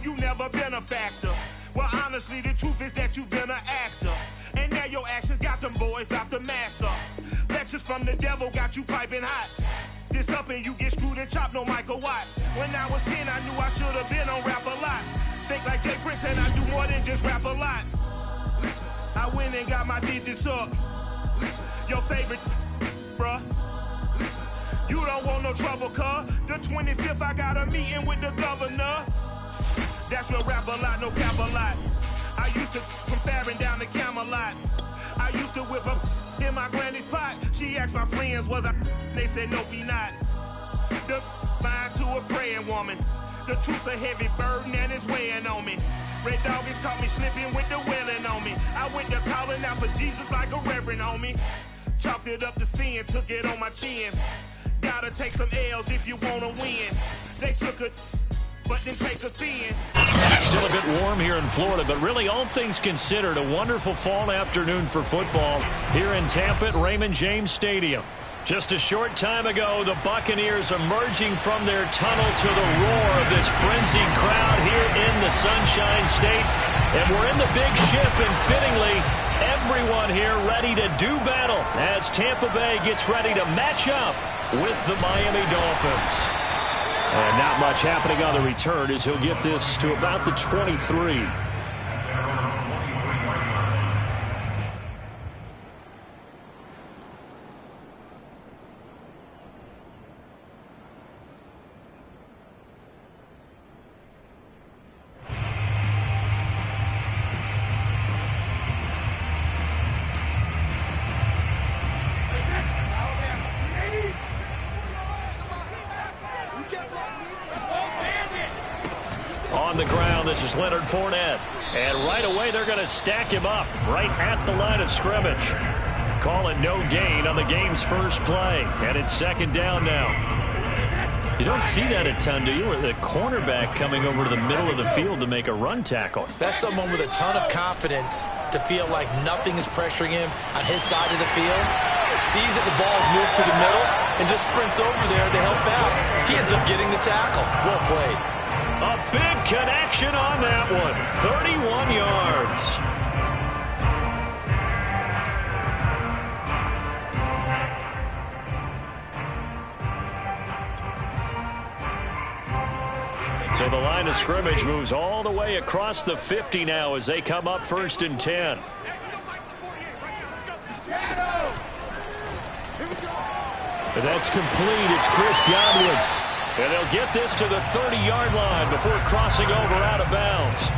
you never been a factor. Well, honestly, the truth is that you've been an actor. And now your actions got them boys about to mass up. Lectures from the devil got you piping hot. This up and you get screwed and chopped, no Michael Watts. When I was 10, I knew I should have been on rap a lot. Think like Jay Prince and I do more than just rap a lot. Listen. I went and got my digits up. Listen. Your favorite, bruh. Listen. You don't want no trouble, cuz. The 25th, I got a meeting with the governor. That's your rap a lot, no cap a lot. I used to from Farron down to Camelot. I used to whip up in my granny's pot. She asked my friends, was I? They said, nope, he not. The mind to a praying woman. The truth's a heavy burden and it's weighing on me. Red Doggies caught me slipping with the wailing on me. I went to calling out for Jesus like a reverend on me. Chalked it up to sin, took it on my chin. Gotta take some L's if you wanna win. They took a but then take us in. Still a bit warm here in Florida, but really all things considered, a wonderful fall afternoon for football here in Tampa at Raymond James Stadium. Just a short time ago, the Buccaneers emerging from their tunnel to the roar of this frenzied crowd here in the Sunshine State. And we're in the big ship, and fittingly, everyone here ready to do battle as Tampa Bay gets ready to match up with the Miami Dolphins. And not much happening on the return as he'll get this to about the 23. On the ground, this is Leonard Fournette. And right away, they're going to stack him up right at the line of scrimmage. Call it no gain on the game's first play. And it's second down now. You don't see that a ton, do you? With a cornerback coming over to the middle of the field to make a run tackle. That's someone with a ton of confidence to feel like nothing is pressuring him on his side of the field. Sees that the ball is moved to the middle and just sprints over there to help out. He ends up getting the tackle. Well played. A big connection on that one. 31 yards. So the line of scrimmage moves all the way across the 50 now as they come up 1st and 10. And that's complete. It's Chris Godwin. And they'll get this to the 30-yard line before crossing over out of bounds.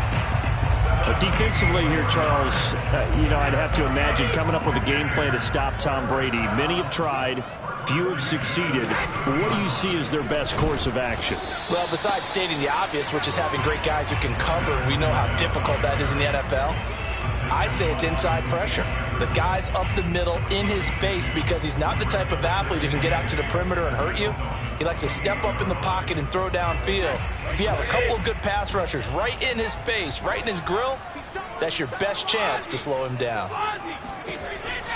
But defensively here, Charles, I'd have to imagine coming up with a game plan to stop Tom Brady. Many have tried. Few have succeeded. What do you see as their best course of action? Well, besides stating the obvious, which is having great guys who can cover, we know how difficult that is in the NFL. I say it's inside pressure. The guy's up the middle in his face because he's not the type of athlete who can get out to the perimeter and hurt you. He likes to step up in the pocket and throw downfield. If you have a couple of good pass rushers right in his face, right in his grill, that's your best chance to slow him down.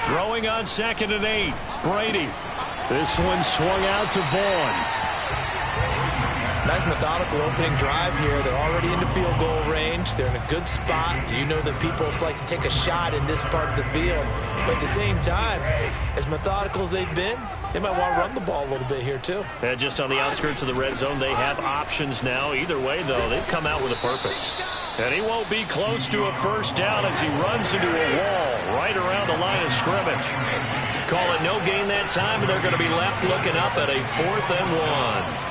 Throwing on 2nd and 8. Brady. This one swung out to Vaughn. Nice methodical opening drive here. They're already into field goal range. They're in a good spot. You know that people like to take a shot in this part of the field. But at the same time, as methodical as they've been, they might want to run the ball a little bit here too. And just on the outskirts of the red zone, they have options now. Either way, though, they've come out with a purpose. And he won't be close to a first down as he runs into a wall right around the line of scrimmage. Call it no gain that time, and they're going to be left looking up at a 4th and 1.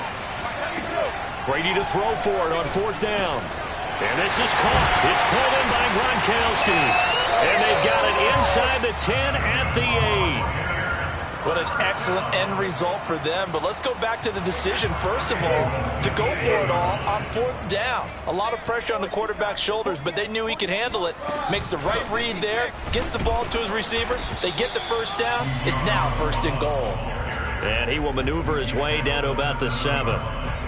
Brady to throw for it on 4th down. And this is caught. It's pulled in by Gronkowski. And they've got it inside the 10 at the 8. What an excellent end result for them. But let's go back to the decision, first of all, to go for it all on 4th down. A lot of pressure on the quarterback's shoulders, but they knew he could handle it. Makes the right read there, gets the ball to his receiver. They get the first down. It's now 1st and goal. And he will maneuver his way down to about the 7.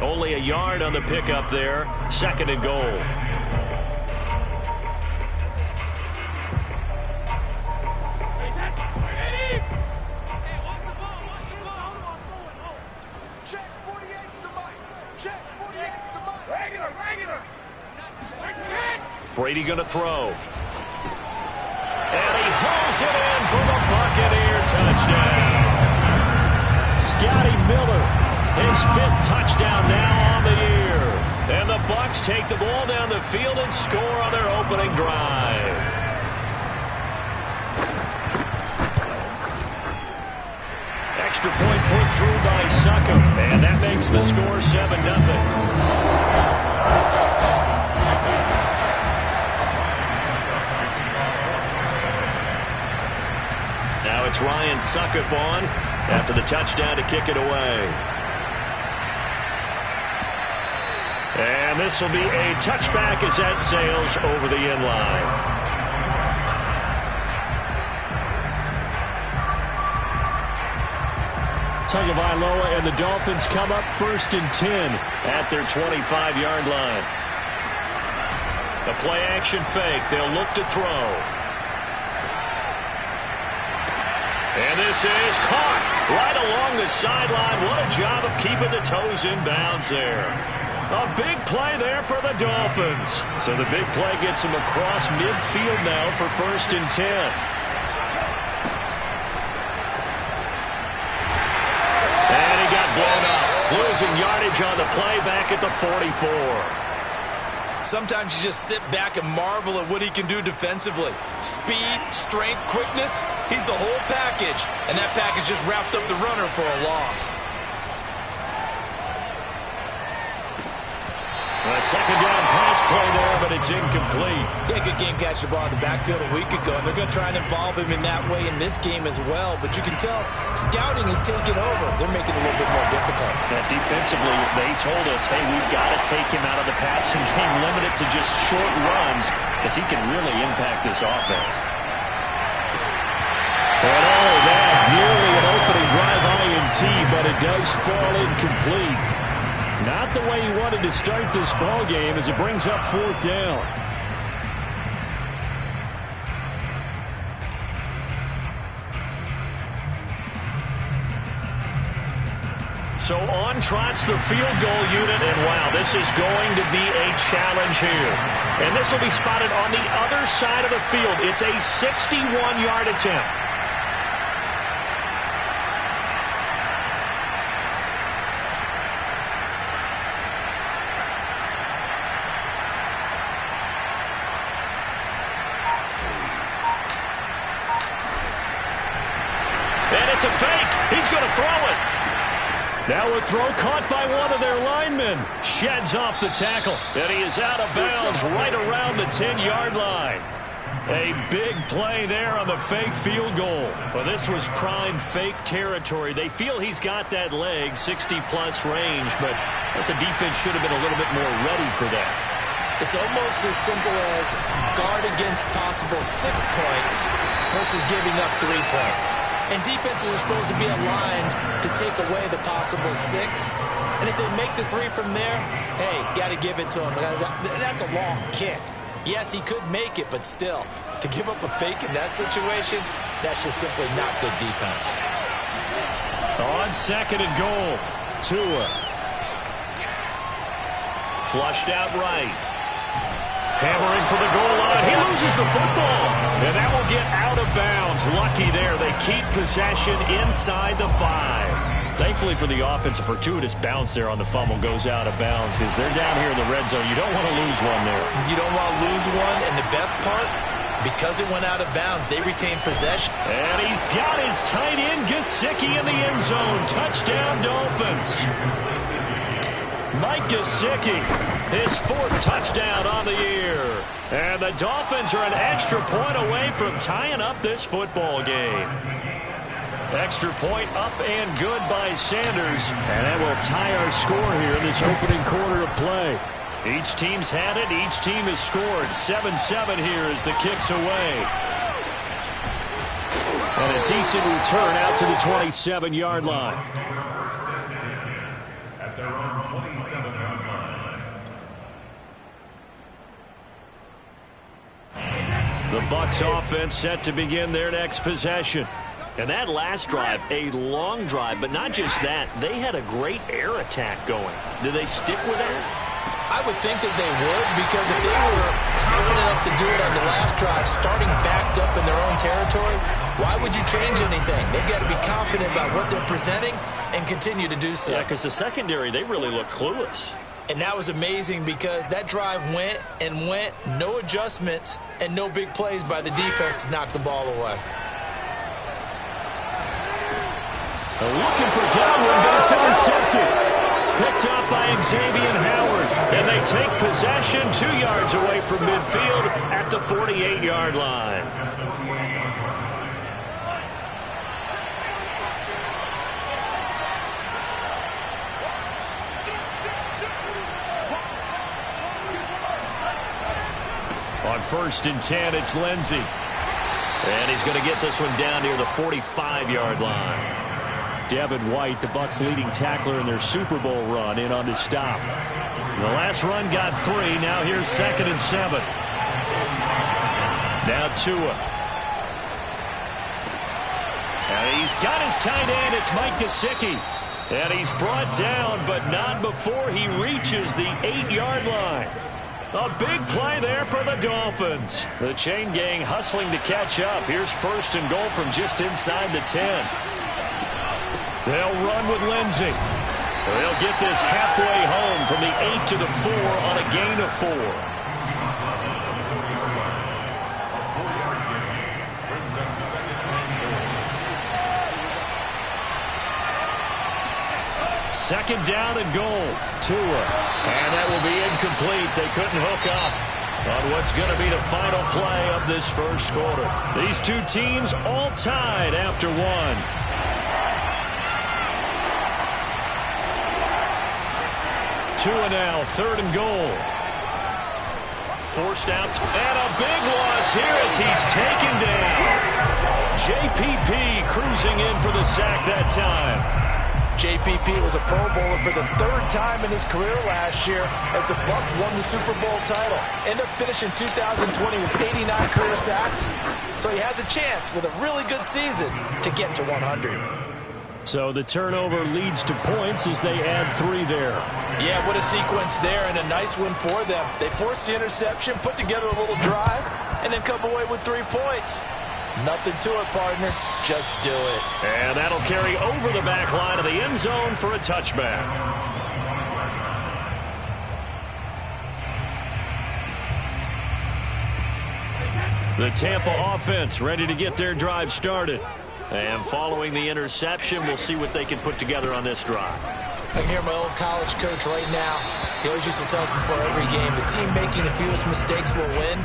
Only a yard on the pickup there. 2nd and goal. Brady going to throw. And he hauls it in for the Buccaneer touchdown. Scotty Miller, his 5th touchdown now on the year. And the Bucs take the ball down the field and score on their opening drive. Extra point put through by Succop, and that makes the score 7-0. Now it's Ryan Succop on after the touchdown to kick it away. And this will be a touchback as that sails over the end line. Tagovailoa and the Dolphins come up 1st and 10 at their 25-yard line. A play-action fake. They'll look to throw. And this is caught right along the sideline. What a job of keeping the toes in bounds there. A big play there for the Dolphins. So the big play gets them across midfield now for 1st and 10. Blown up, losing yardage on the play back at the 44. Sometimes you just sit back and marvel at what he can do defensively. Speed, strength, quickness, he's the whole package. And that package just wrapped up the runner for a loss. A second down pass play there, but it's incomplete. Yeah, good game catching the ball in the backfield a week ago, and they're going to try and involve him in that way in this game as well. But you can tell scouting is taking over. They're making it a little bit more difficult. Yeah, defensively, they told us, hey, we've got to take him out of the passing game, limit it to just short runs, because he can really impact this offense. And all of that, nearly an opening drive INT, but it does fall incomplete. Not the way he wanted to start this ball game as it brings up 4th down. So on trots the field goal unit, and wow, this is going to be a challenge here. And this will be spotted on the other side of the field. It's a 61-yard attempt. It's a fake. He's going to throw it. Now a throw caught by one of their linemen. Sheds off the tackle. And he is out of bounds right around the 10-yard line. A big play there on the fake field goal. Well, this was prime fake territory. They feel he's got that leg, 60-plus range, but the defense should have been a little bit more ready for that. It's almost as simple as guard against possible 6 points versus giving up 3 points. And defenses are supposed to be aligned to take away the possible 6. And if they make the 3 from there, hey, got to give it to him. Because that's a long kick. Yes, he could make it, but still, to give up a fake in that situation, that's just simply not good defense. On 2nd and goal, Tua. Flushed out right. Hammering for the goal line. He loses the football. And that will get out of bounds. Lucky there. They keep possession inside the 5. Thankfully for the offense, a fortuitous bounce there on the fumble goes out of bounds because they're down here in the red zone. You don't want to lose one there. You don't want to lose one. And the best part, because it went out of bounds, they retain possession. And he's got his tight end, Gesicki, in the end zone. Touchdown, Dolphins. Mike Gesicki, his 4th touchdown on the year. And the Dolphins are an extra point away from tying up this football game. Extra point up and good by Sanders. And that will tie our score here in this opening quarter of play. Each team's had it. Each team has scored. 7-7 here as the kick's away. And a decent return out to the 27-yard line. At their own 27-yard line. The Bucs offense set to begin their next possession. And that last drive, a long drive, but not just that. They had a great air attack going. Do they stick with that? I would think that they would, because if they were confident to do it on the last drive, starting backed up in their own territory. Why would you change anything? They've got to be confident about what they're presenting and continue to do so. Yeah, because the secondary, they really look clueless. And that was amazing because that drive went and went, no adjustments, and no big plays by the defense to knock the ball away. Looking for Godwin, but it's intercepted. Picked up by Xavier Howard. And they take possession 2 yards away from midfield at the 48-yard line. On 1st and 10, it's Lindsey. And he's going to get this one down near the 45-yard line. Devin White, the Bucs' leading tackler in their Super Bowl run, in on to stop. The last run got 3. Now here's 2nd and 7. Now Tua. And he's got his tight end. It's Mike Gesicki. And he's brought down, but not before he reaches the 8-yard line. A big play there for the Dolphins. The chain gang hustling to catch up. Here's 1st and goal from just inside the 10. They'll run with Lindsey. They'll get this halfway home from the 8 to the 4 on a gain of 4. Second down and goal. Tua. And that will be incomplete. They couldn't hook up on what's going to be the final play of this first quarter. These two teams all tied after 1. Tua now, 3rd and goal. Forced out, and a big loss here as he's taken down. JPP cruising in for the sack that time. JPP was a Pro Bowler for the 3rd time in his career last year as the Bucs won the Super Bowl title. Ended up finishing 2020 with 89 career sacks. So he has a chance with a really good season to get to 100. So the turnover leads to points as they add 3 there. Yeah, what a sequence there, and a nice win for them. They forced the interception, put together a little drive, and then come away with 3 points. Nothing to it, partner. Just do it. And that'll carry over the back line of the end zone for a touchback. The Tampa offense ready to get their drive started. And following the interception, we'll see what they can put together on this drive. I hear my old college coach right now. He always used to tell us before every game, the team making the fewest mistakes will win.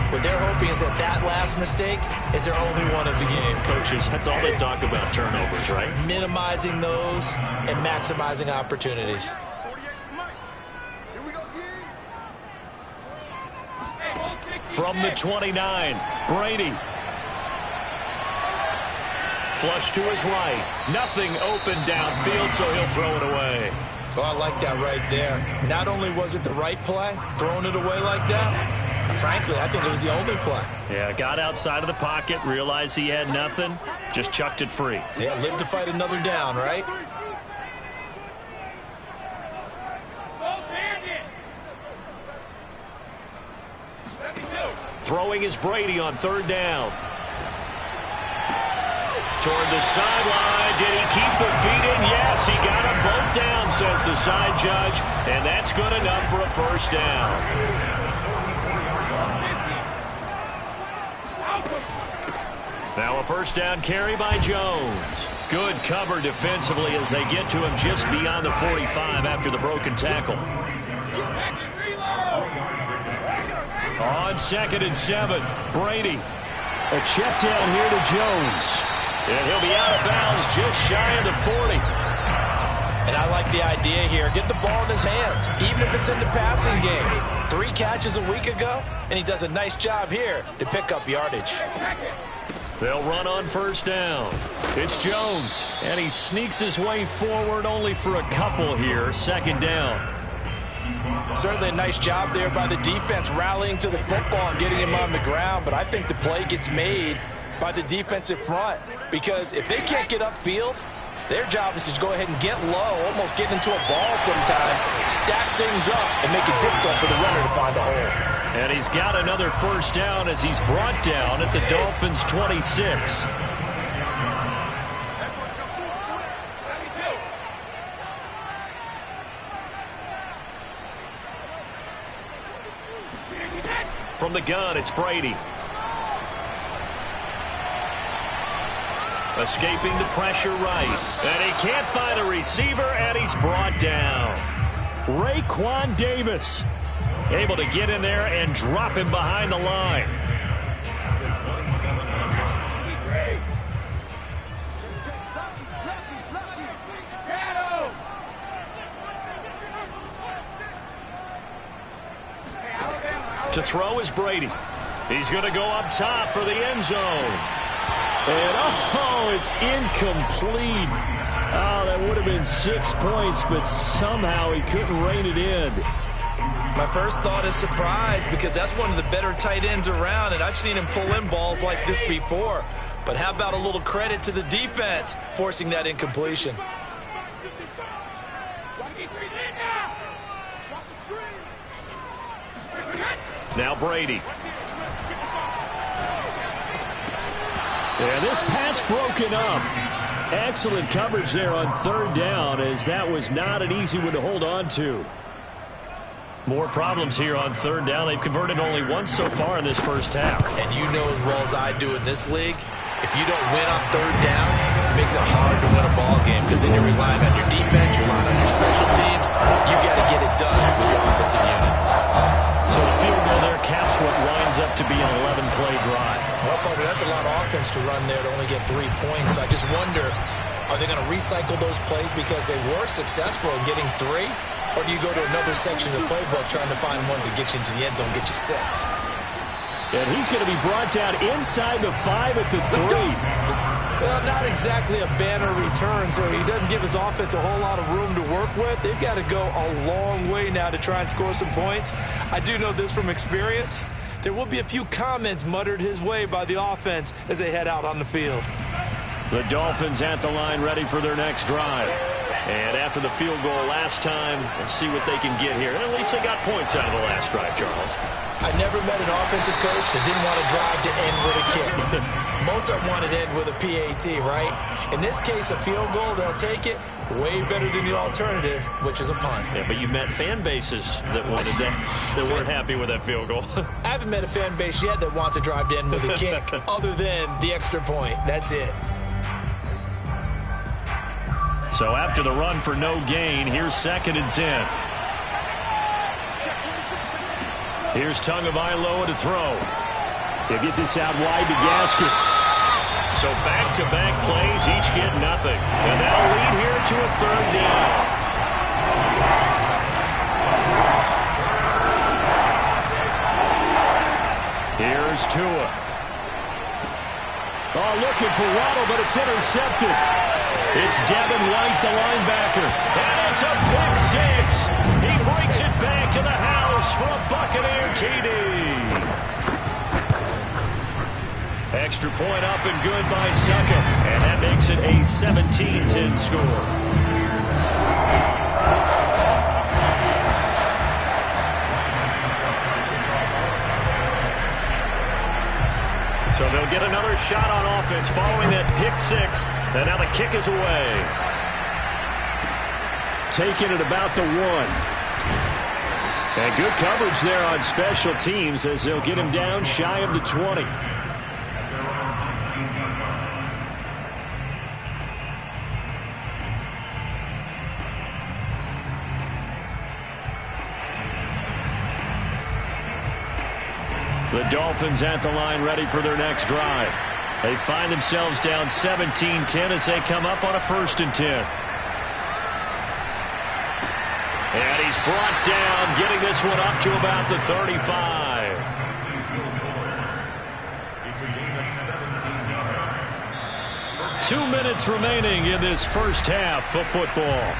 What they're hoping is that that last mistake is their only one of the game. Coaches, that's all they talk about, turnovers, right? Minimizing those and maximizing opportunities. From the 29, Brady. Flush to his right. Nothing open downfield, so he'll throw it away. Oh, I like that right there. Not only was it the right play, throwing it away like that, frankly, I think it was the only play. Yeah, got outside of the pocket, realized he had nothing, just chucked it free. Yeah, live to fight another down, right? Throwing is Brady on 3rd down. Toward the sideline. Did he keep the feet in? Yes, he got them both down, says the side judge. And that's good enough for a 1st down. Now a 1st down carry by Jones. Good cover defensively as they get to him just beyond the 45 after the broken tackle. On 2nd and 7, Brady. A check down here to Jones. And he'll be out of bounds just shy of the 40. And I like the idea here. Get the ball in his hands, even if it's in the passing game. 3 catches a week ago, and he does a nice job here to pick up yardage. They'll run on 1st down. It's Jones, and he sneaks his way forward only for a couple here. 2nd down. Certainly a nice job there by the defense rallying to the football and getting him on the ground, but I think the play gets made by the defensive front because if they can't get upfield, their job is to go ahead and get low, almost get into a ball sometimes, stack things up, and make it difficult for the runner to find a hole. And he's got another first down as he's brought down at the Dolphins' 26. From the gun, it's Brady. Escaping the pressure right. And he can't find a receiver, and he's brought down. Raekwon Davis able to get in there and drop him behind the line. To throw is Brady. He's going to go up top for the end zone. And, oh, it's incomplete. Oh, that would have been 6 points, but somehow he couldn't rein it in. My first thought is surprise because that's one of the better tight ends around, and I've seen him pull in balls like this before. But how about a little credit to the defense forcing that incompletion? Now Brady. And this pass broken up. Excellent coverage there on third down, as that was not an easy one to hold on to. More problems here on third down. They've converted only once so far in this first half. And you know as well as I do in this league, if you don't win on third down, it makes it hard to win a ball game because then you're relying on your defense, you're relying on your special teams. You've got to get it done with your offensive unit. So the field goal there caps what winds up to be an 11-play drive. Well, Parker, that's a lot of offense to run there to only get 3 points. So I just wonder, are they going to recycle those plays because they were successful in getting 3? Or do you go to another section of the playbook trying to find ones that get you into the end zone, get you 6? And he's going to be brought down inside the 5 at the 3. Well, not exactly a banner return, so he doesn't give his offense a whole lot of room to work with. They've got to go a long way now to try and score some points. I do know this from experience. There will be a few comments muttered his way by the offense as they head out on the field. The Dolphins at the line ready for their next drive. And after the field goal last time, we'll see what they can get here. And at least they got points out of the last drive, Charles. I never met an offensive coach that didn't want to drive to end with a kick. Most of them wanted to end with a PAT, right? In this case, a field goal, they'll take it. Way better than the alternative, which is a punt. Yeah, but you met fan bases that wanted that, that weren't happy with that field goal. I haven't met a fan base yet that wants to drive to end with a kick, other than the extra point. That's it. So after the run for no gain, here's 2nd and 10. Here's Tagovailoa to throw. He'll get this out wide to Gaskin. So back-to-back plays, each get nothing. And that'll lead here to a 3rd down. Here's Tua. Oh, looking for Waddle, but it's intercepted. It's Devin White, the linebacker. And it's a pick 6. He breaks it back to the house for a Buccaneer TD. Extra point up and good by Succop. And that makes it a 17-10 score. So they'll get another shot on offense following that pick 6. And now the kick is away. Taking it about the 1. And good coverage there on special teams as they'll get him down shy of the 20. The Dolphins at the line ready for their next drive. They find themselves down 17-10 as they come up on a 1st and 10. And he's brought down, getting this one up to about the 35. It's a gain of 17 yards. 2 minutes remaining in this first half of football.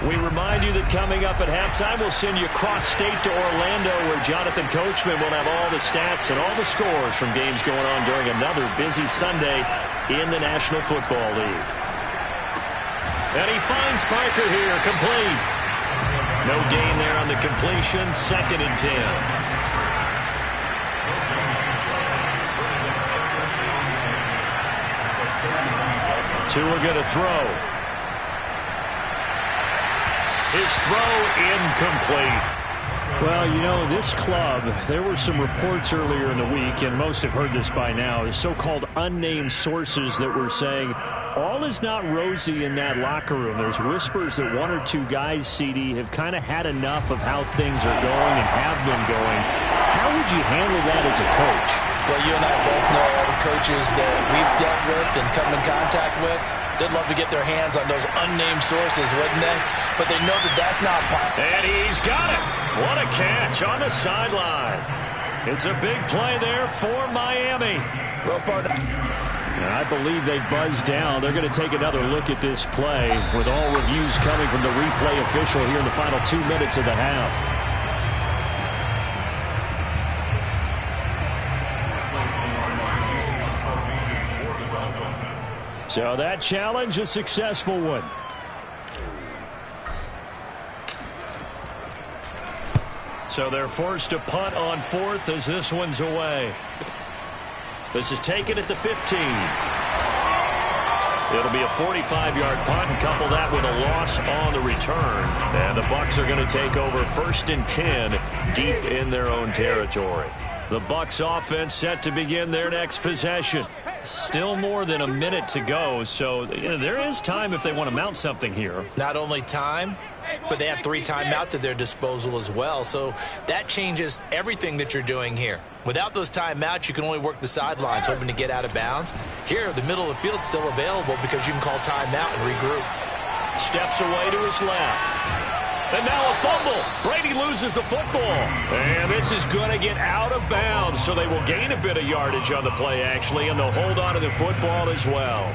We remind you that coming up at halftime, we'll send you cross-state to Orlando, where Jonathan Coachman will have all the stats and all the scores from games going on during another busy Sunday in the National Football League. And he finds Parker here, complete. No gain there on the completion. 2nd and 10. Tua going to throw. His throw incomplete. Well, you know, this club, there were some reports earlier in the week, and most have heard this by now, so-called unnamed sources that were saying all is not rosy in that locker room. There's whispers that 1 or 2 guys, CD, have kind of had enough of how things are going and have been going. How would you handle that as a coach? Well, you and I both know all the coaches that we've dealt with and come in contact with. They'd love to get their hands on those unnamed sources, wouldn't they? But they know that that's not possible. And he's got it. What a catch on the sideline. It's a big play there for Miami. Well, partner. And I believe they buzzed down. They're going to take another look at this play with all reviews coming from the replay official here in the final 2 minutes of the half. So that challenge, a successful one. So they're forced to punt on 4th as this one's away. This is taken at the 15. It'll be a 45-yard punt, and couple that with a loss on the return. And the Bucs are going to take over 1st and 10 deep in their own territory. The Bucs offense set to begin their next possession. Still more than a minute to go, so there is time if they want to mount something here. Not only time, but they have 3 timeouts at their disposal as well, so that changes everything that you're doing here. Without those timeouts, you can only work the sidelines, hoping to get out of bounds. Here, the middle of the field's still available because you can call timeout and regroup. Steps away to his left. And now a fumble. Brady loses the football. And this is going to get out of bounds, so they will gain a bit of yardage on the play, actually, and they'll hold on to the football as well.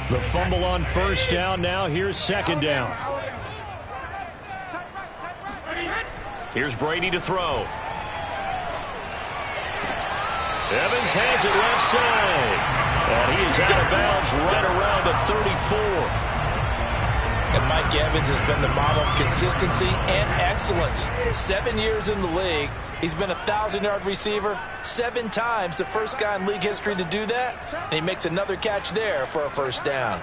The fumble on 1st down. Now here's 2nd down. Here's Brady to throw. Evans has it left side. And he is out of bounds right around the 34. And Mike Evans has been the model of consistency and excellence. 7 years in the league. He's been a 1,000-yard receiver 7 times, the first guy in league history to do that. And he makes another catch there for a 1st down.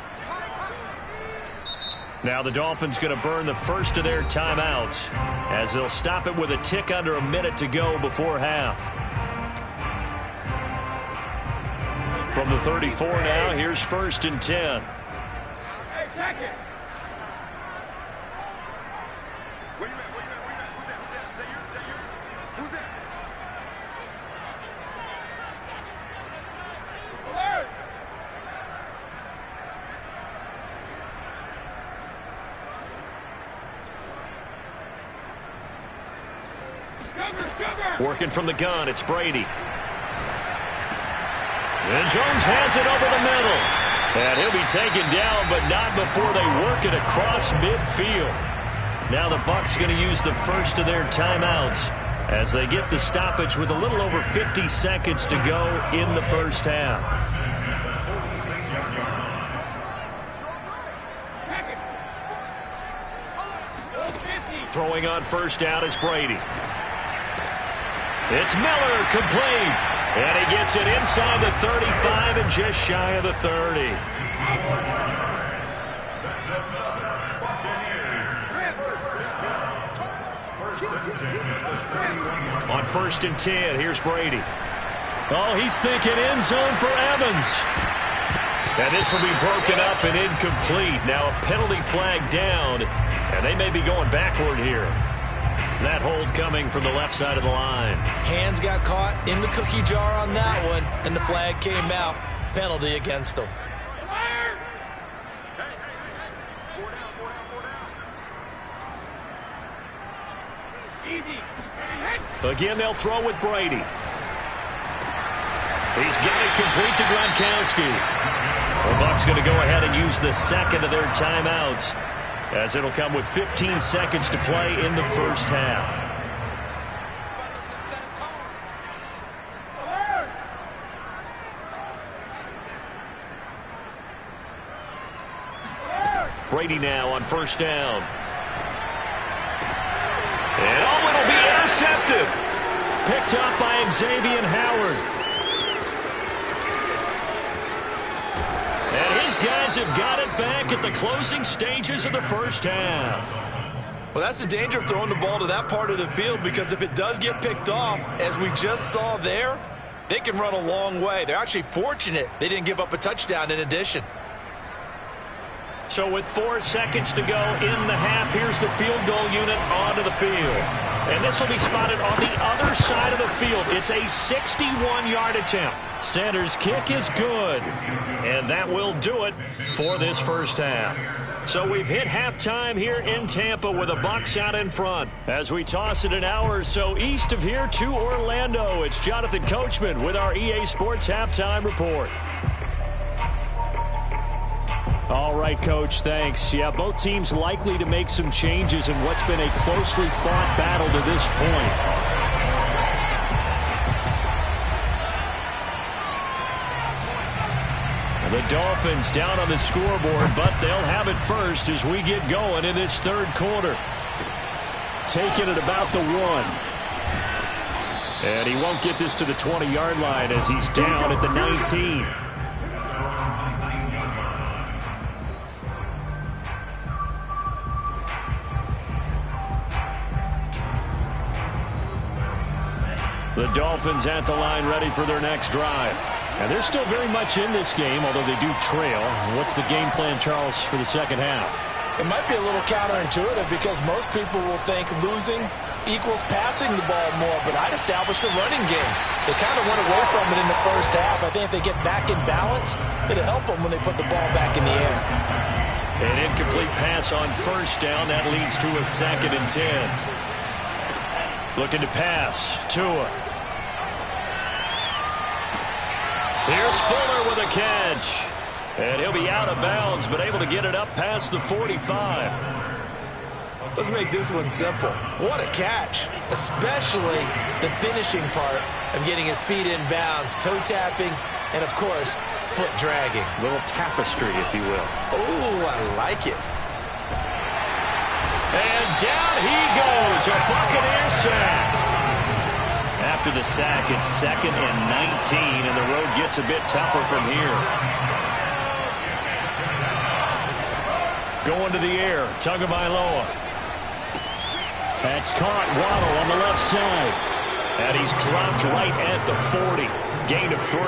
Now the Dolphins going to burn the first of their timeouts as they'll stop it with a tick under a minute to go before half. From the 34 now, here's 1st and 10. Working from the gun, it's Brady. And Jones has it over the middle. And he'll be taken down, but not before they work it across midfield. Now the Bucs going to use the first of their timeouts as they get the stoppage with a little over 50 seconds to go in the first half. Throwing on 1st down is Brady. It's Miller, complete. And he gets it inside the 35 and just shy of the 30. On 1st and 10, here's Brady. Oh, he's thinking end zone for Evans. And this will be broken up and incomplete. Now a penalty flag down, and they may be going backward here. That hold coming from the left side of the line. Hands got caught in the cookie jar on that one, and the flag came out. Penalty against them. Again, they'll throw with Brady. He's got it complete to Gronkowski. The Bucs going to go ahead and use the second of their timeouts, as it'll come with 15 seconds to play in the first half. Brady now on first down. And it'll be intercepted. Picked up by Xavier Howard. And his guys have got it back at the closing stages of the first half. Well, that's the danger of throwing the ball to that part of the field, because if it does get picked off, as we just saw there, they can run a long way. They're actually fortunate they didn't give up a touchdown in addition. So with 4 seconds to go in the half, here's the field goal unit onto the field. And this will be spotted on the other side of the field. It's a 61-yard attempt. Sanders' kick is good. And that will do it for this first half. So we've hit halftime here in Tampa with the Bucs out in front. As we toss it an hour or so east of here to Orlando, it's Jonathan Coachman with our EA Sports Halftime Report. All right, Coach, thanks. Yeah, both teams likely to make some changes in what's been a closely fought battle to this point. The Dolphins down on the scoreboard, but they'll have it first as we get going in this third quarter. Taking it about the 1. And he won't get this to the 20-yard line as he's down at the 19. The Dolphins at the line ready for their next drive. And they're still very much in this game, although they do trail. What's the game plan, Charles, for the second half? It might be a little counterintuitive because most people will think losing equals passing the ball more, but I'd establish the running game. They kind of went away from it in the first half. I think if they get back in balance, it'll help them when they put the ball back in the air. An incomplete pass on first down. That leads to a 2nd and 10. Looking to pass. Tua. Here's Fuller with a catch. And he'll be out of bounds, but able to get it up past the 45. Let's make this one simple. What a catch, especially the finishing part of getting his feet in bounds, toe tapping, and, of course, foot dragging. A little tapestry, if you will. Oh, I like it. And down he goes, a Buccaneer sack. After the sack, it's 2nd and 19, and the road gets a bit tougher from here. Going to the air, Tagovailoa. That's caught. Waddle on the left side. And he's dropped right at the 40. Gain of 3.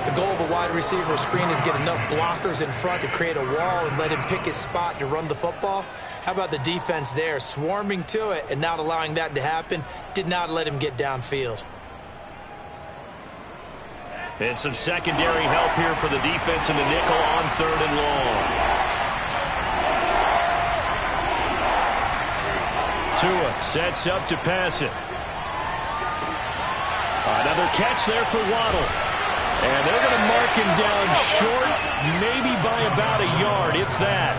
The goal of a wide receiver screen is get enough blockers in front to create a wall and let him pick his spot to run the football. How about the defense there, swarming to it and not allowing that to happen? Did not let him get downfield. And some secondary help here for the defense in the nickel on 3rd and long. Tua sets up to pass it. Another catch there for Waddle. And they're going to mark him down short, maybe by about a yard, if that.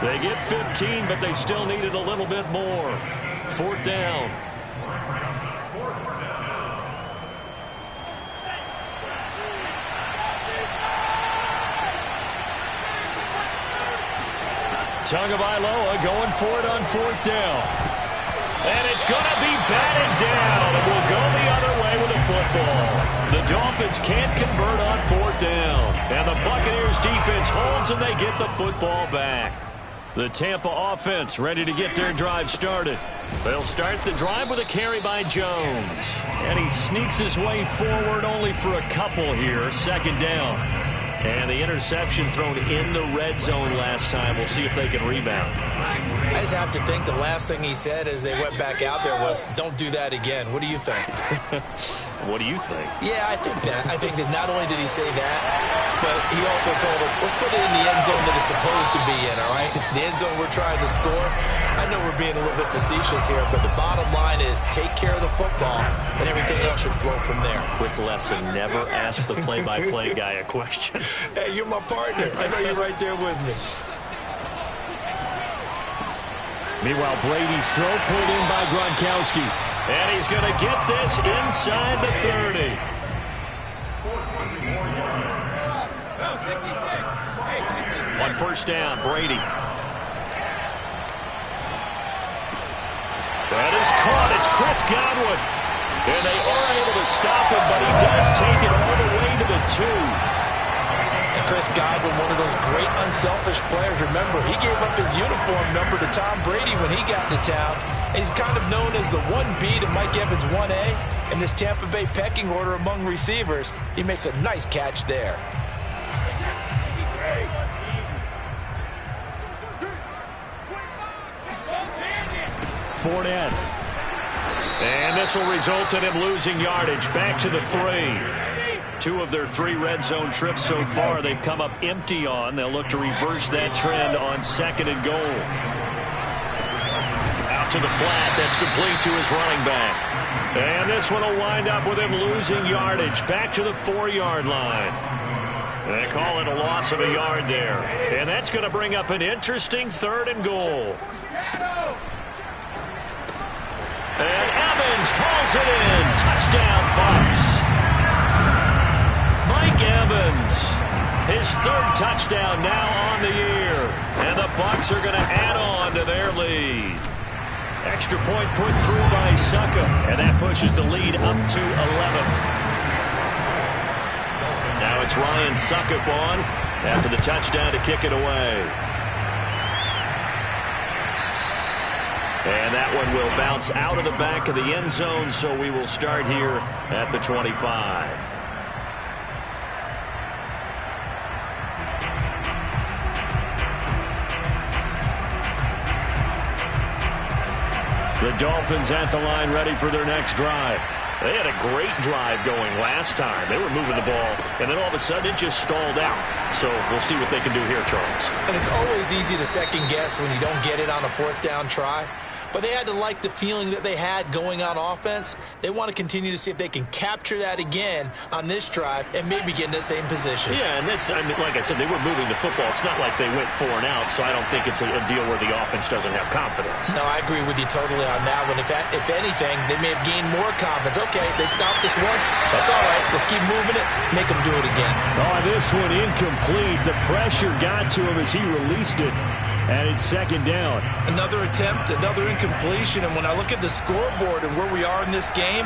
They get 15, but they still needed a little bit more. 4th down. Tagovailoa going for it on 4th down. And it's going to be batted down. And we'll go the other way with the football. The Dolphins can't convert on 4th down. And the Buccaneers defense holds and they get the football back. The Tampa offense ready to get their drive started. They'll start the drive with a carry by Jones. And he sneaks his way forward only for a couple here. 2nd down. And the interception thrown in the red zone last time. We'll see if they can rebound. I just have to think the last thing he said as they went back out there was, don't do that again. What do you think? What do you think? Yeah, I think that. I think that not only did he say that, but he also told him, let's put it in the end zone that it's supposed to be in, all right? The end zone we're trying to score. I know we're being a little bit facetious here, but the bottom line is take care of the football, and everything else should flow from there. Quick lesson, never ask the play-by-play guy a question. Hey, you're my partner. I know you're right there with me. Meanwhile, Brady's throw pulled in by Gronkowski. And he's going to get this inside the 30. On first down, Brady. That is caught. It's Chris Godwin. And they are able to stop him, but he does take it all the way to the 2. And Chris Godwin, one of those great unselfish players. Remember, he gave up his uniform number to Tom Brady when he got to town. He's kind of known as the 1B to Mike Evans 1A in this Tampa Bay pecking order among receivers. He makes a nice catch there. Fournette. And this will result in him losing yardage. Back to the 3. 2 of their 3 red zone trips so far they've come up empty on. They'll look to reverse that trend on 2nd and goal. Out to the flat. That's complete to his running back. And this one will wind up with him losing yardage. Back to the 4-yard line. They call it a loss of a yard there. And that's going to bring up an interesting 3rd and goal. And Evans hauls it in. Touchdown, Bucs. Mike Evans, his 3rd touchdown now on the year. And the Bucs are going to add on to their lead. Extra point put through by Succop. And that pushes the lead up to 11. Now it's Ryan Succop on after the touchdown to kick it away. And that one will bounce out of the back of the end zone, so we will start here at the 25. The Dolphins at the line ready for their next drive. They had a great drive going last time. They were moving the ball, and then all of a sudden it just stalled out. So we'll see what they can do here, Charles. And it's always easy to second guess when you don't get it on a 4th down try. But they had to like the feeling that they had going on offense. They want to continue to see if they can capture that again on this drive and maybe get in the same position. Yeah, and that's, I mean, like I said, they were moving the football. It's not like they went 4 and out, so I don't think it's a deal where the offense doesn't have confidence. No, I agree with you totally on that one. If anything, they may have gained more confidence. Okay, they stopped us once. That's all right. Let's keep moving it. Make them do it again. Oh, this one incomplete. The pressure got to him as he released it. And it's 2nd down. Another attempt, another incompletion. And when I look at the scoreboard and where we are in this game,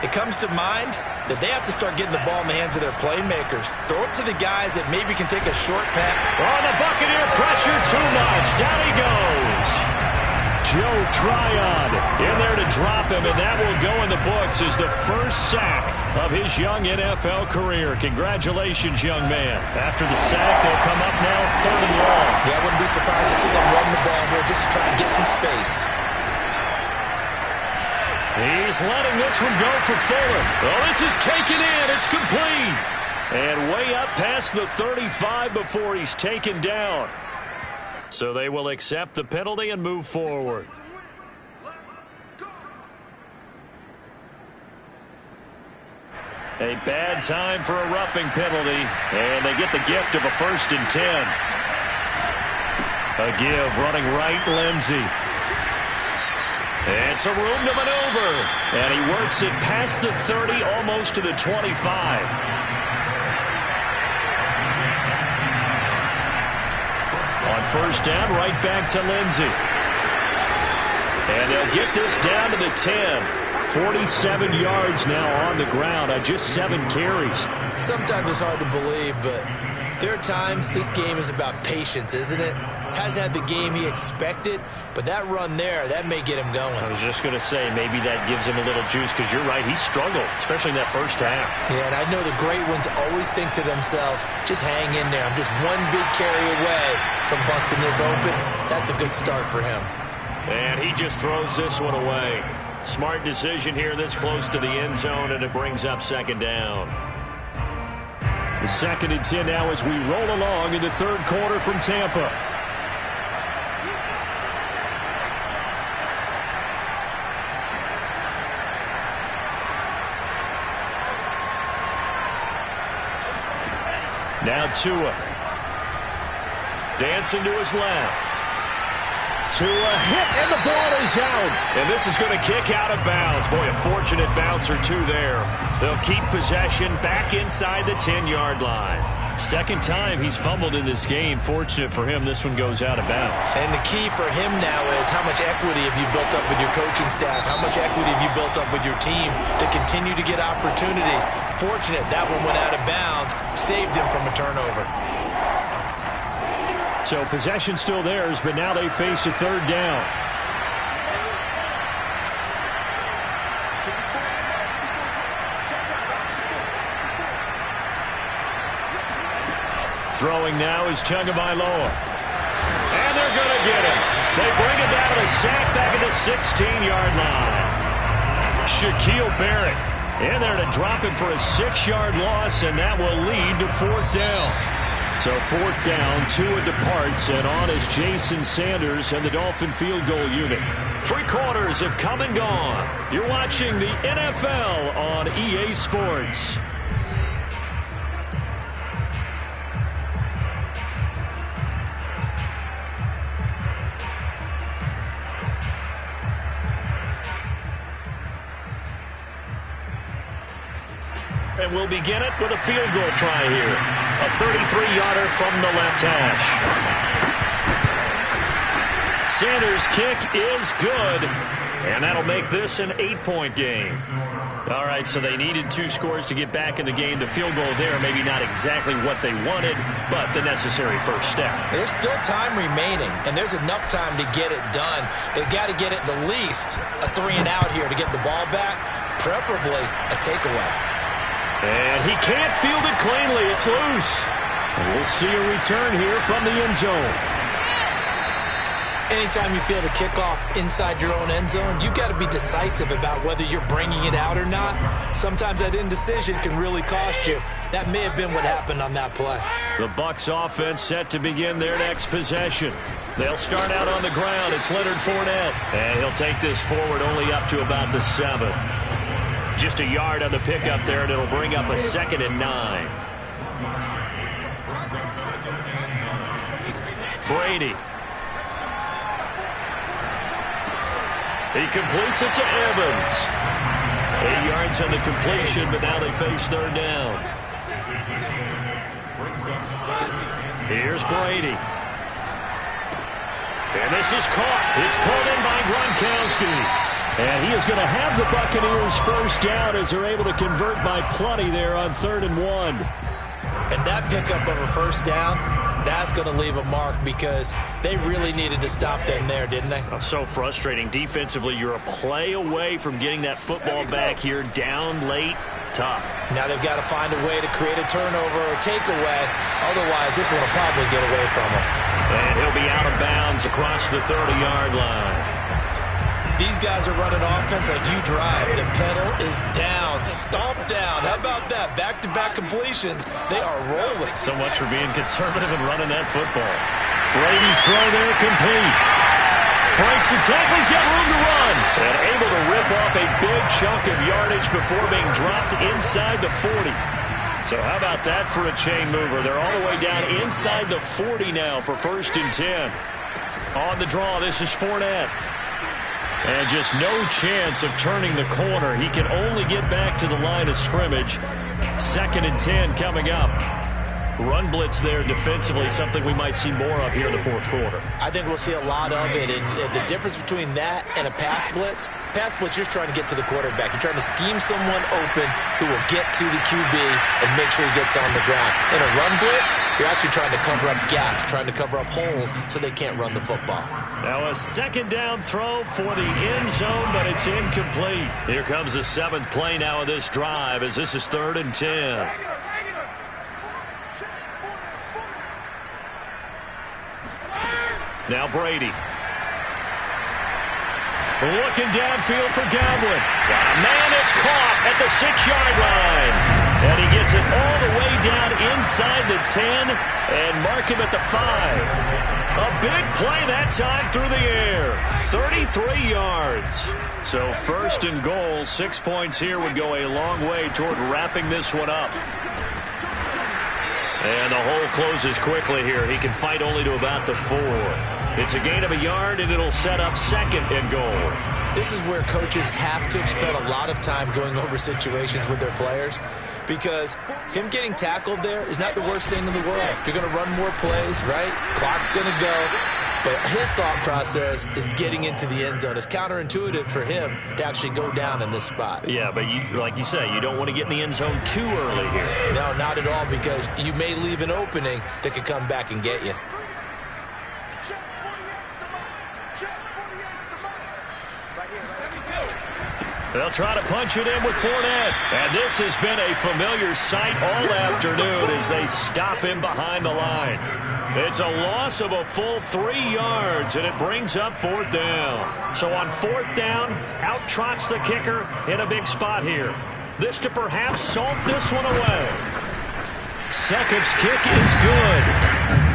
it comes to mind that they have to start getting the ball in the hands of their playmakers. Throw it to the guys that maybe can take a short pass. Oh, the Buccaneer pressure too much. Down he goes. Joe Tryon in there to drop him, and that will go in the books as the first sack of his young NFL career. Congratulations, young man. After the sack, they'll come up now 3rd and long. Yeah, I wouldn't be surprised to see them run the ball here just to try and get some space. He's letting this one go for Fuller. Oh, this is taken in. It's complete. And way up past the 35 before he's taken down. So they will accept the penalty and move forward. A bad time for a roughing penalty, and they get the gift of a 1st and 10. A give running right, Lindsey. It's a room to maneuver, and he works it past the 30, almost to the 25. On first down, right back to Lindsey. And they'll get this down to the 10. 47 yards now on the ground on just 7 carries. Sometimes it's hard to believe, but there are times this game is about patience, isn't it? Hasn't had the game he expected, but that run there, that may get him going. I was just going to say, maybe that gives him a little juice, because you're right, he struggled, especially in that first half. Yeah, and I know the great ones always think to themselves, just hang in there. I'm just one big carry away from busting this open. That's a good start for him. And he just throws this one away. Smart decision here this close to the end zone, and it brings up 2nd down. The 2nd and 10 now as we roll along in the 3rd quarter from Tampa. Now Tua. Dancing to his left. Tua hit, and the ball is out. And this is going to kick out of bounds. Boy, a fortunate bounce or two there. They'll keep possession back inside the 10-yard line. Second time he's fumbled in this game. Fortunate for him, this one goes out of bounds. And the key for him now is how much equity have you built up with your coaching staff? How much equity have you built up with your team to continue to get opportunities? Fortunate that one went out of bounds, saved him from a turnover. So possession still theirs, but now they face a third down. Throwing now is Tagovailoa. And they're going to get him. They bring him down to sack back at the 16-yard line. Shaquille Barrett in there to drop him for a 6-yard loss, and that will lead to fourth down. So fourth down, Tua departs, and on is Jason Sanders and the Dolphin field goal unit. 3 quarters have come and gone. You're watching the NFL on EA Sports. And we'll begin it with a field goal try here. A 33-yarder from the left hash. Sanders' kick is good. And that'll make this an 8-point game. All right, so they needed 2 scores to get back in the game. The field goal there, maybe not exactly what they wanted, but the necessary first step. There's still time remaining, and there's enough time to get it done. They've got to get it the least a 3-and-out here to get the ball back, preferably a takeaway. And he can't field it cleanly. It's loose. And we'll see a return here from the end zone. Anytime you field a kickoff inside your own end zone, you've got to be decisive about whether you're bringing it out or not. Sometimes that indecision can really cost you. That may have been what happened on that play. The Bucs offense set to begin their next possession. They'll start out on the ground. It's Leonard Fournette. And he'll take this forward only up to about the 7. Just a yard on the pickup there, and it'll bring up a 2nd and 9. Brady. He completes it to Evans. 8 yards on the completion, but now they face third down. Here's Brady. And this is caught. It's pulled in by Gronkowski. And he is going to have the Buccaneers first down as they're able to convert by plenty there on 3rd and 1. And that pickup of a first down, that's going to leave a mark because they really needed to stop them there, didn't they? So frustrating. Defensively, you're a play away from getting that football back here down late. Tough. Now they've got to find a way to create a turnover or takeaway. Otherwise, this one will probably get away from him. And he'll be out of bounds across the 30-yard line. These guys are running offense like you drive. The pedal is down, stomped down. How about that? Back-to-back completions. They are rolling. So much for being conservative and running that football. Brady's throw there complete. Breaks the tackle. He's got room to run. And able to rip off a big chunk of yardage before being dropped inside the 40. So how about that for a chain mover? They're all the way down inside the 40 now for 1st and 10. On the draw, this is Fournette. And just no chance of turning the corner. He can only get back to the line of scrimmage. 2nd and 10 coming up. Run blitz there defensively, something we might see more of here in the 4th quarter. I think we'll see a lot of it. And the difference between that and a pass blitz, you're just trying to get to the quarterback. You're trying to scheme someone open who will get to the QB and make sure he gets on the ground. In a run blitz, you're actually trying to cover up gaps, trying to cover up holes so they can't run the football. Now a 2nd down throw for the end zone, but it's incomplete. Here comes the 7th play now of this drive as this is 3rd and 10. Now Brady. Looking downfield for Godwin. Got a man that's caught at the 6-yard line. And he gets it all the way down inside the 10 and mark him at the 5. A big play that time through the air. 33 yards. So 1st and goal, 6 points here would go a long way toward wrapping this one up. And the hole closes quickly here. He can fight only to about the 4. It's a gain of a yard, and it'll set up 2nd and goal. This is where coaches have to have spent a lot of time going over situations with their players. because him getting tackled there is not the worst thing in the world. You're going to run more plays, right? Clock's going to go. But his thought process is getting into the end zone. It's counterintuitive for him to actually go down in this spot. Yeah, but like you say, you don't want to get in the end zone too early here. No, not at all, because you may leave an opening that could come back and get you. They'll try to punch it in with Fournette. And this has been a familiar sight all afternoon as they stop him behind the line. It's a loss of a full 3 yards, and it brings up 4th down. So on 4th down, out trots the kicker in a big spot here. This to perhaps salt this one away. Succop's kick is good.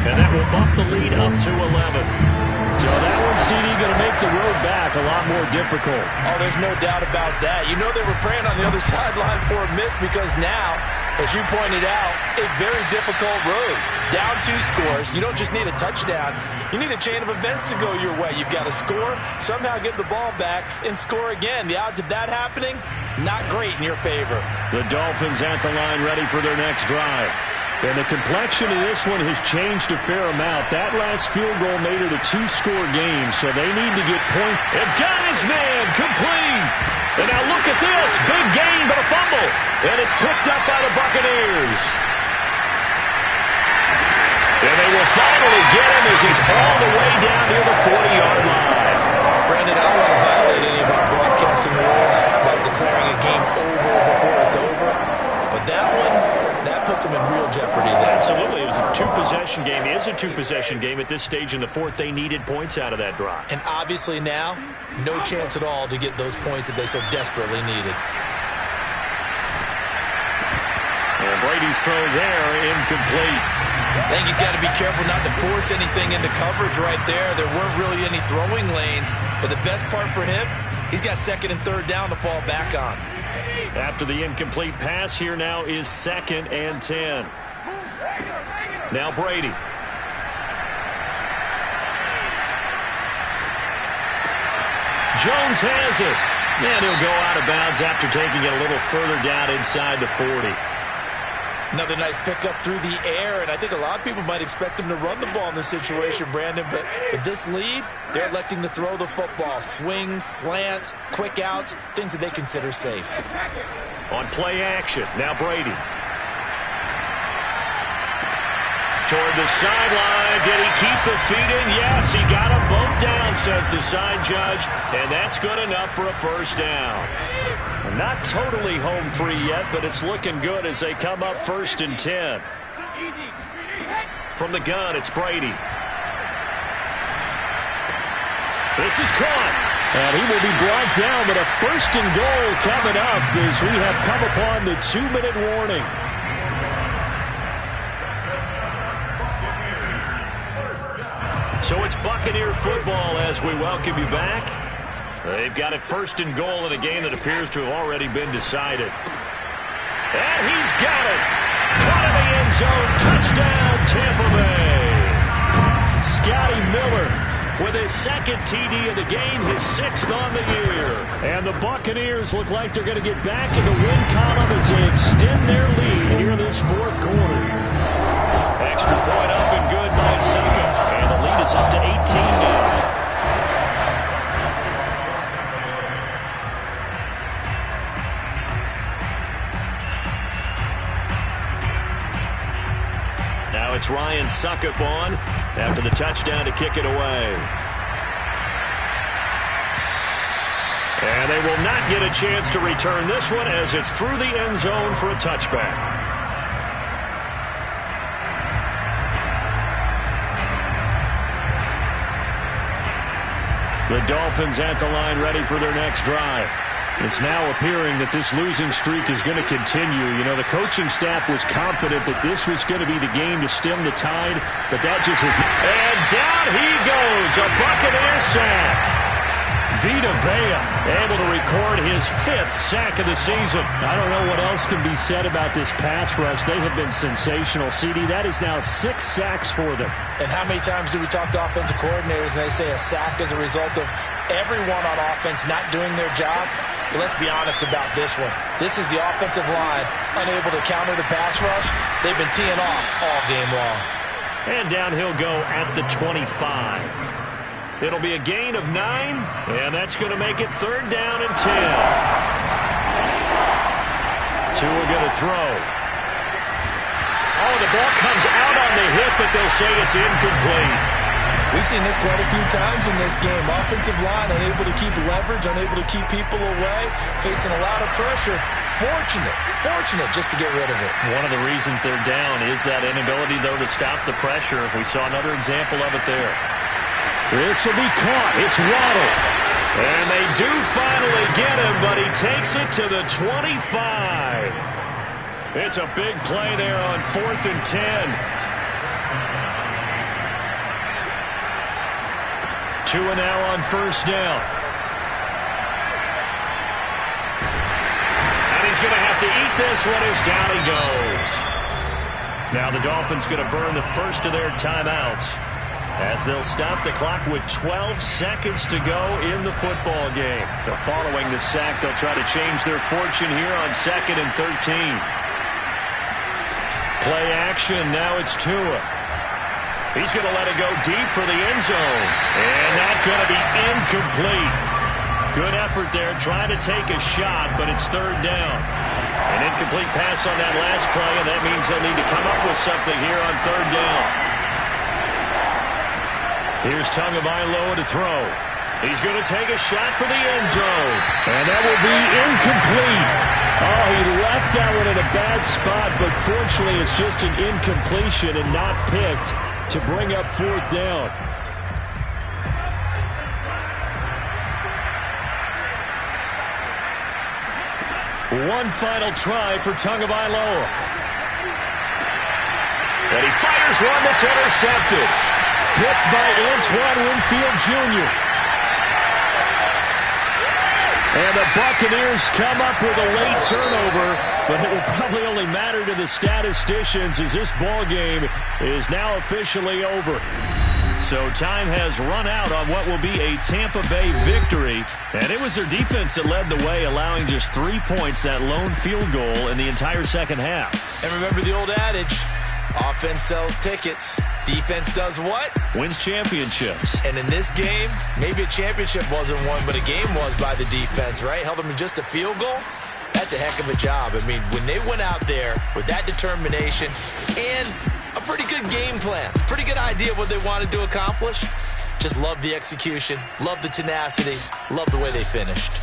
And that will bump the lead up to 11. So that one, CD, going to make the road back a lot more difficult. Oh, there's no doubt about that. You know they were praying on the other sideline for a miss, because now, as you pointed out, a very difficult road. Down 2 scores. You don't just need a touchdown. You need a chain of events to go your way. You've got to score, somehow get the ball back, and score again. The odds of that happening, not great in your favor. The Dolphins at the line, ready for their next drive. And the complexion of this one has changed a fair amount. That last field goal made it a 2-score game, so they need to get points. And got his man complete. And now look at this. Big gain, but a fumble. And it's picked up by the Buccaneers. And they will finally get him as he's all the way down near the 40-yard line. Brandon, I don't want to violate any of our broadcasting rules about declaring a game over before it's over. But that one, that puts them in real jeopardy there. Absolutely. It was a 2-possession game. It is a 2-possession game at this stage in the 4th. They needed points out of that drive. And obviously now, no chance at all to get those points that they so desperately needed. And Brady's throw there, incomplete. I think he's got to be careful not to force anything into coverage right there. There weren't really any throwing lanes. But the best part for him, he's got 2nd and 3rd down to fall back on. After the incomplete pass, here now is 2nd and 10. Now Brady. Jones has it. And he'll go out of bounds after taking it a little further down inside the 40. Another nice pickup through the air, and I think a lot of people might expect him to run the ball in this situation, Brandon, but with this lead, they're electing to throw the football. Swings, slants, quick outs, things that they consider safe. On play action, now Brady. Toward the sideline, did he keep the feet in? Yes, he got him bumped down, says the side judge, and that's good enough for a 1st down. Not totally home free yet, but it's looking good as they come up 1st and 10. From the gun, it's Brady. This is caught. And he will be brought down, but a 1st and goal coming up as we have come upon the 2-minute warning. So it's Buccaneer football as we welcome you back. They've got it 1st and goal in a game that appears to have already been decided. And he's got it. Caught in the end zone. Touchdown, Tampa Bay. Scotty Miller with his 2nd TD of the game, his 6th on the year. And the Buccaneers look like they're going to get back in the win column as they extend their lead here in this 4th quarter. Extra point up and good by Succop. And the lead is up to 18 now. Now it's Ryan Succop on after the touchdown to kick it away. And they will not get a chance to return this one as it's through the end zone for a touchback. The Dolphins at the line ready for their next drive. It's now appearing that this losing streak is going to continue. You know, the coaching staff was confident that this was going to be the game to stem the tide, but that just has... And down he goes, a Buccaneer sack. Vita Vea able to record his 5th sack of the season. I don't know what else can be said about this pass rush. They have been sensational. CD, that is now 6 sacks for them. And how many times do we talk to offensive coordinators and they say a sack is a result of everyone on offense not doing their job? But let's be honest about this one. This is the offensive line unable to counter the pass rush. They've been teeing off all game long. And down he'll go at the 25. It'll be a gain of 9, and that's going to make it 3rd down and 10. Tua going to throw. Oh, the ball comes out on the hip, but they'll say it's incomplete. We've seen this quite a few times in this game. Offensive line unable to keep leverage, unable to keep people away, facing a lot of pressure. Fortunate just to get rid of it. One of the reasons they're down is that inability, though, to stop the pressure. We saw another example of it there. This will be caught. It's Waddle. And they do finally get him, but he takes it to the 25. It's a big play there on 4th and 10. Tua now on 1st down. And he's going to have to eat this one as down he goes. Now the Dolphins going to burn the first of their timeouts as they'll stop the clock with 12 seconds to go in the football game. Following the sack, they'll try to change their fortune here on 2nd and 13. Play action. Now it's Tua. He's going to let it go deep for the end zone. And that's going to be incomplete. Good effort there, trying to take a shot, but it's 3rd down. An incomplete pass on that last play, and that means they'll need to come up with something here on 3rd down. Here's Tagovailoa to throw. He's going to take a shot for the end zone. And that will be incomplete. Oh, he left that one in a bad spot, but fortunately it's just an incompletion and not picked to bring up 4th down. One final try for Tagovailoa. And he fires one that's intercepted. Picked by Antoine Winfield Jr. And the Buccaneers come up with a late turnover, but it will probably only matter to the statisticians as this ball game is now officially over. So time has run out on what will be a Tampa Bay victory. And it was their defense that led the way, allowing just 3 points, that lone field goal in the entire second half. And remember the old adage, offense sells tickets. Defense does what? Wins championships. And in this game, maybe a championship wasn't won, but a game was by the defense, right? Held them to just a field goal. That's a heck of a job. I mean, when they went out there with that determination and a pretty good game plan, pretty good idea what they wanted to accomplish, just love the execution, love the tenacity, love the way they finished.